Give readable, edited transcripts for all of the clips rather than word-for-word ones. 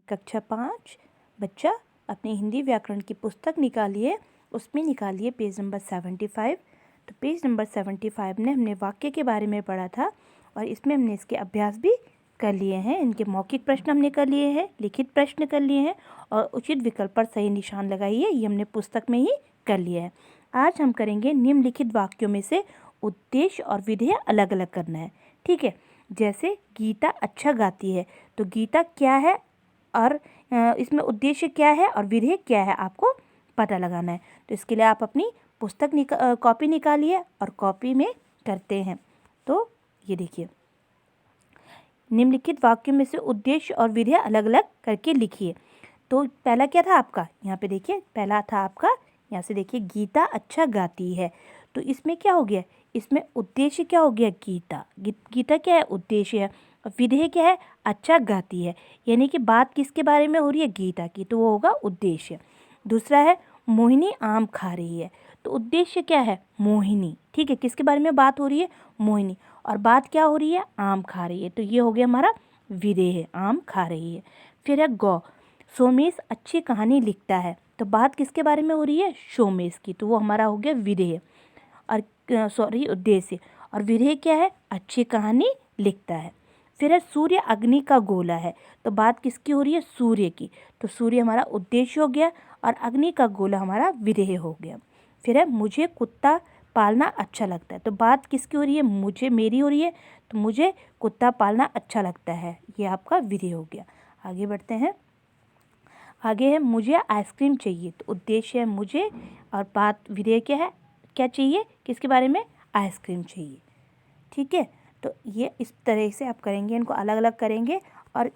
कक्षा 5 बच्चा अपनी हिंदी व्याकरण की पुस्तक निकालिए, उसमें निकालिए पेज नंबर 75। तो पेज नंबर 75 में हमने वाक्य के बारे में पढ़ा था और इसमें हमने इसके अभ्यास भी कर लिए हैं। इनके मौखिक प्रश्न हमने कर लिए हैं, लिखित प्रश्न कर लिए हैं और उचित विकल्प पर सही निशान लगाइए, ये हमने पुस्तक में ही कर लिया है। आज हम करेंगे निम्नलिखित वाक्यों में से उद्देश्य और विधेय अलग अलग करना है। ठीक है, जैसे गीता अच्छा गाती है, तो गीता क्या है और इसमें उद्देश्य क्या है और विधेय क्या है, आपको पता लगाना है। तो इसके लिए आप अपनी पुस्तक कॉपी निकालिए और कॉपी में करते हैं। तो ये देखिए, निम्नलिखित वाक्यों में से उद्देश्य और विधेय अलग अलग करके लिखिए। तो पहला क्या था आपका, यहाँ पे देखिए, पहला था आपका, यहाँ से देखिए, गीता अच्छा गाती है। तो इसमें क्या हो गया, इसमें उद्देश्य क्या हो गया, गीता क्या है, उद्देश्य है। और विधेय क्या है, अच्छा गाती है, यानी कि बात किसके बारे में हो रही है, गीता की, तो वो होगा उद्देश्य। दूसरा है मोहिनी आम खा रही है, तो उद्देश्य क्या है, मोहिनी। ठीक है, किसके बारे में बात हो रही है, मोहिनी, और बात क्या हो रही है, आम खा रही है, तो ये हो गया हमारा विधेय, आम खा रही है। फिर है गौ, सोमेश अच्छी कहानी लिखता है, तो बात किसके बारे में हो रही है, सोमेश की, तो वो हमारा हो गया विधेय और उद्देश्य। और विधेय क्या है, अच्छी कहानी लिखता है। फिर है सूर्य अग्नि का गोला है, तो बात किसकी हो रही है, सूर्य की, तो सूर्य हमारा उद्देश्य हो गया और अग्नि का गोला हमारा विधेय हो गया। फिर है मुझे कुत्ता पालना अच्छा लगता है, तो बात किसकी हो रही है, मुझे, मेरी हो रही है, तो मुझे कुत्ता पालना अच्छा लगता है, ये आपका विधेय हो गया। आगे बढ़ते हैं। आगे है मुझे आइसक्रीम चाहिए, तो उद्देश्य है मुझे और बात विधेय क्या है, क्या चाहिए, किसके बारे में, आइसक्रीम चाहिए। ठीक है, तो ये इस तरह से आप करेंगे, इनको अलग अलग करेंगे और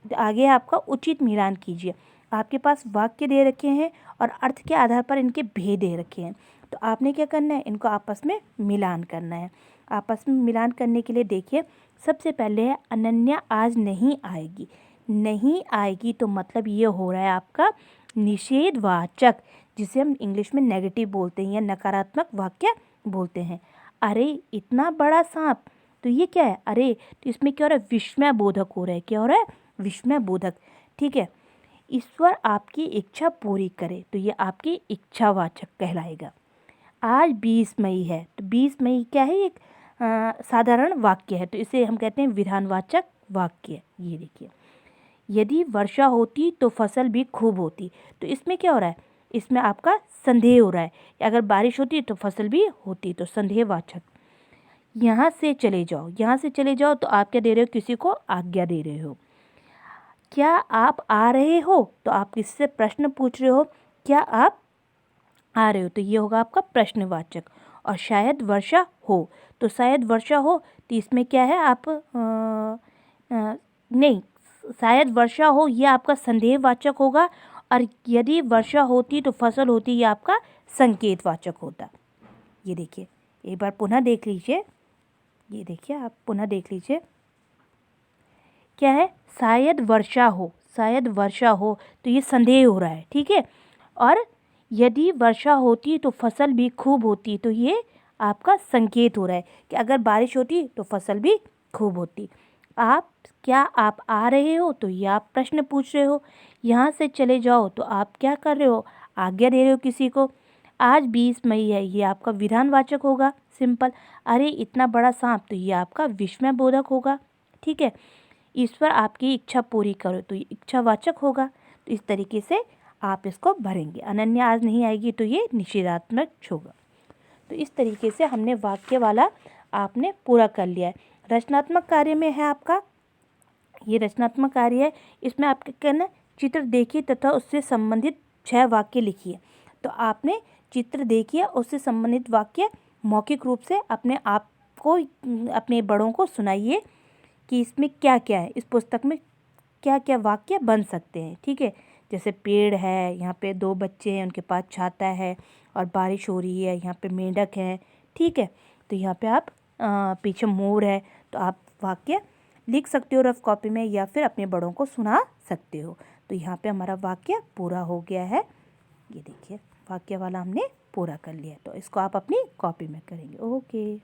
आगे आपका उचित मिलान कीजिए। आपके पास वाक्य दे रखे हैं और अर्थ के आधार पर इनके भेद दे रखे हैं, तो आपने क्या करना है, इनको आपस में मिलान करना है। आपस में मिलान करने के लिए देखिए, सबसे पहले है अनन्या आज नहीं आएगी। नहीं आएगी तो मतलब ये हो रहा है आपका निषेधवाचक, जिसे हम इंग्लिश में नेगेटिव बोलते हैं या नकारात्मक वाक्य बोलते हैं। अरे इतना बड़ा सांप, तो ये क्या है, अरे, तो इसमें क्या हो रहा है, विस्मय बोधक हो रहा है, क्या हो रहा है, विस्मय बोधक। ठीक है, ईश्वर आपकी इच्छा पूरी करे, तो ये आपकी इच्छावाचक कहलाएगा। आज 20 मई है, तो 20 मई क्या है, एक साधारण वाक्य है, तो इसे हम कहते हैं विधानवाचक वाक्य। ये देखिए, यदि वर्षा होती तो फसल भी खूब होती, तो इसमें क्या हो रहा है, इसमें आपका संदेह हो रहा है, अगर बारिश होती तो फसल भी होती, तो संदेहवाचक। यहाँ से चले जाओ, यहाँ से चले जाओ, तो आप क्या दे रहे हो, किसी को आज्ञा दे रहे हो। क्या आप आ रहे हो, तो आप किससे प्रश्न पूछ रहे हो, क्या आप आ रहे हो, तो ये होगा आपका प्रश्नवाचक। और शायद वर्षा हो, तो शायद वर्षा हो, तो इसमें क्या है, आप नहीं, शायद वर्षा हो ये आपका संदेहवाचक होगा, और यदि वर्षा होती तो फसल होती, ये आपका संकेतवाचक होता। ये देखिए, एक बार पुनः देख लीजिए, ये देखिए, आप पुनः देख लीजिए, क्या है, शायद वर्षा हो, शायद वर्षा हो, तो ये संदेह हो रहा है। ठीक है, और यदि वर्षा होती तो फसल भी खूब होती, तो ये आपका संकेत हो रहा है कि अगर बारिश होती तो फसल भी खूब होती। क्या आप आ रहे हो, तो ये आप प्रश्न पूछ रहे हो। यहाँ से चले जाओ, तो आप क्या कर रहे हो, आज्ञा दे रहे हो किसी को। आज 20 मई है, ये आपका विधानवाचक होगा, सिंपल। अरे इतना बड़ा सांप, तो ये आपका विस्मय बोधक होगा। ठीक है, ईश्वर आपकी इच्छा पूरी करो, तो ये इच्छावाचक होगा। तो इस तरीके से आप इसको भरेंगे। अनन्या आज नहीं आएगी, तो ये निषेधात्मक होगा। तो इस तरीके से हमने वाक्य वाला आपने पूरा कर लिया है। रचनात्मक कार्य में है आपका, ये रचनात्मक कार्य है, इसमें आपके करना, चित्र देखिए तथा उससे संबंधित 6 वाक्य लिखिए। तो आपने चित्र देखिए, उससे संबंधित वाक्य मौखिक रूप से अपने आप को, अपने बड़ों को सुनाइए कि इसमें क्या क्या है, इस पुस्तक में क्या क्या वाक्य बन सकते हैं। ठीक है, जैसे पेड़ है, यहाँ पे 2 बच्चे हैं, उनके पास छाता है और बारिश हो रही है, यहाँ पे मेंढक है। ठीक है, तो यहाँ पे आप पीछे मोर है, तो आप वाक्य लिख सकते हो रफ कॉपी में या फिर अपने बड़ों को सुना सकते हो। तो यहाँ पे हमारा वाक्य पूरा हो गया है। ये देखिए, वाक्य वाला हमने पूरा कर लिया, तो इसको आप अपनी कॉपी में करेंगे। ओके।